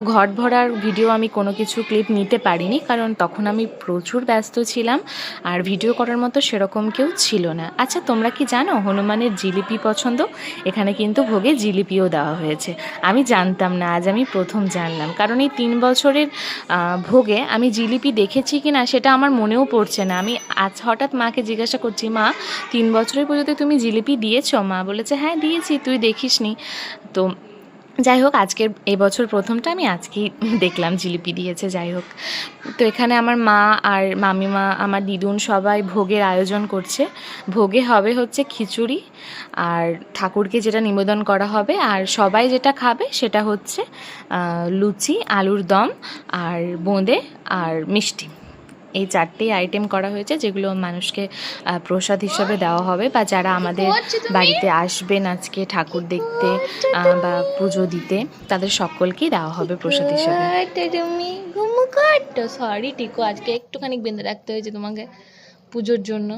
ঘট ভরার ভিডিও আমি কোনো কিছু ক্লিপ নিতে পারিনি, কারণ তখন আমি প্রচুর ব্যস্ত ছিলাম আর ভিডিও করার মতো সেরকম কেউ ছিল না। আচ্ছা, তোমরা কি জানো হনুমানের জিলিপি পছন্দ? এখানে কিন্তু ভোগে জিলিপিও দেওয়া হয়েছে। আমি জানতাম না, আজ আমি প্রথম জানলাম, কারণ এই 3 বছরের ভোগে আমি জিলিপি দেখেছি কি না সেটা আমার মনেও পড়ছে না। আমি আজ হঠাৎ মাকে জিজ্ঞাসা করছি, মা 3 বছরের পুজোতে তুমি জিলিপি দিয়েছো? মা বলেছে হ্যাঁ দিয়েছি, তুই দেখিসনি। তো যাই হোক, আজকের এবছর প্রথমটা আমি আজকেই দেখলাম জিলিপি দিয়েছে। যাই হোক, তো এখানে আমার মা আর মামিমা, আমার দিদুন সবাই ভোগের আয়োজন করছে। ভোগে হবে হচ্ছে খিচুড়ি, আর ঠাকুরকে যেটা নিবেদন করা হবে, আর সবাই যেটা খাবে সেটা হচ্ছে লুচি, আলুর দম, আর বোঁদে, আর মিষ্টি। এই 4টেই আইটেম করা হয়েছে, যেগুলো মানুষকে প্রসাদ হিসাবে দেওয়া হবে, বা যারা আমাদের বাড়িতে আসবেন আজকে ঠাকুর দেখতে বা পুজো দিতে, তাদের সকলকেই দেওয়া হবে প্রসাদ হিসাবে। তুমি ঘুমু কাটতো, সরি টিকো, আজকে একটুখানি বেঁধে রাখতে হয়েছে তোমাকে পুজোর জন্য।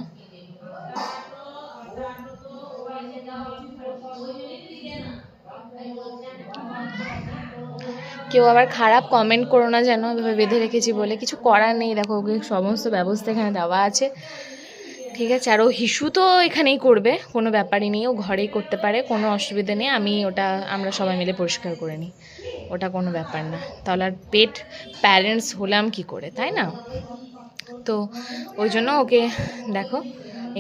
কেউ আবার খারাপ কমেন্ট করো না যেন, এভাবে বেঁধে রেখেছি বলে। কিছু করার নেই, দেখো ওকে সমস্ত ব্যবস্থা এখানে দেওয়া আছে, ঠিক আছে। আর ও হিসু তো এখানেই করবে, কোনো ব্যাপারই নেই, ও ঘরেই করতে পারে, কোনো অসুবিধা নেই। আমরা সবাই মিলে পরিষ্কার করে নিই, ওটা কোনো ব্যাপার না। তাহলে আর পেট প্যারেন্টস হলাম কি করে, তাই না? তো ওই জন্য ওকে দেখো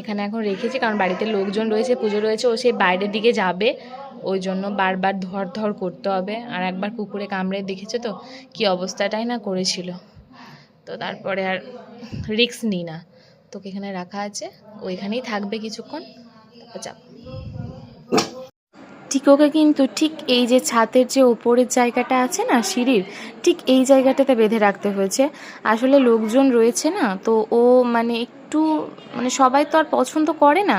এখানে এখন রেখেছি, কারণ বাড়িতে লোকজন রয়েছে, পুজো রয়েছে, ও সেই বাইরের দিকে যাবে, ওই জন্য বারবার ধর ধর করতে হবে। আর একবার কুকুরে কামড়ে দেখেছো তো কি অবস্থাটাই না করেছিল, তো তারপরে আর রিস্ক নিই না। তোকে এখানে রাখা আছে, ও এখানেই থাকবে কিছুক্ষণ, তারপর যাব। টিকোকে কিন্তু ঠিক এই যে ছাদের যে ওপরের জায়গাটা আছে না সিঁড়ির, ঠিক এই জায়গাটাতে বেঁধে রাখতে হয়েছে। আসলে লোকজন রয়েছে না, তো ও মানে একটু মানে সবাই তো আর পছন্দ করে না।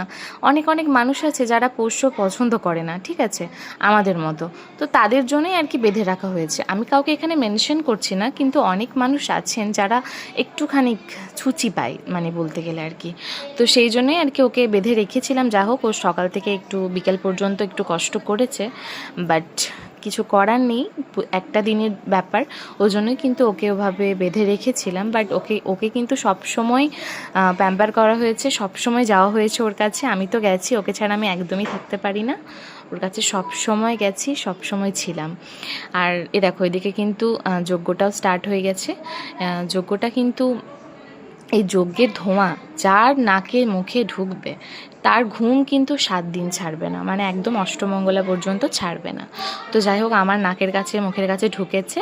অনেক অনেক মানুষ আছে যারা পোষ্য পছন্দ করে না, ঠিক আছে, আমাদের মতো। তো তাদের জন্যই আর কি বেঁধে রাখা হয়েছে। আমি কাউকে এখানে মেনশন করছি না, কিন্তু অনেক মানুষ আছেন যারা একটুখানি ছুচি পায়, মানে বলতে গেলে আর কি। তো সেই জন্যই আর কি ওকে বেঁধে রেখেছিলাম। যা হোক, ও সকাল থেকে একটু বিকেল পর্যন্ত একটু কষ্ট করেছে, বাট কিছু করার নেই, একটা দিনের ব্যাপার। ওই জন্যই কিন্তু ওকে ওভাবে বেঁধে রেখেছিলাম। বাট ওকে কিন্তু সবসময় প্যাম্পার করা হয়েছে, সবসময় যাওয়া হয়েছে ওর কাছে। আমি তো গেছি, ওকে ছাড়া আমি একদমই থাকতে পারি না, ওর কাছে সব সময় গেছি, সব সময় ছিলাম। আর এ দেখো, এদিকে কিন্তু যজ্ঞটাও স্টার্ট হয়ে গেছে। যজ্ঞটা কিন্তু, এই যজ্ঞের ধোঁয়া যার নাকে মুখে ঢুকবে তার ঘুম কিন্তু 7 দিন ছাড়বে না, মানে একদম অষ্টমঙ্গলা পর্যন্ত ছাড়বে না। তো যাই হোক, আমার নাকের কাছে মুখের কাছে ঢুকেছে,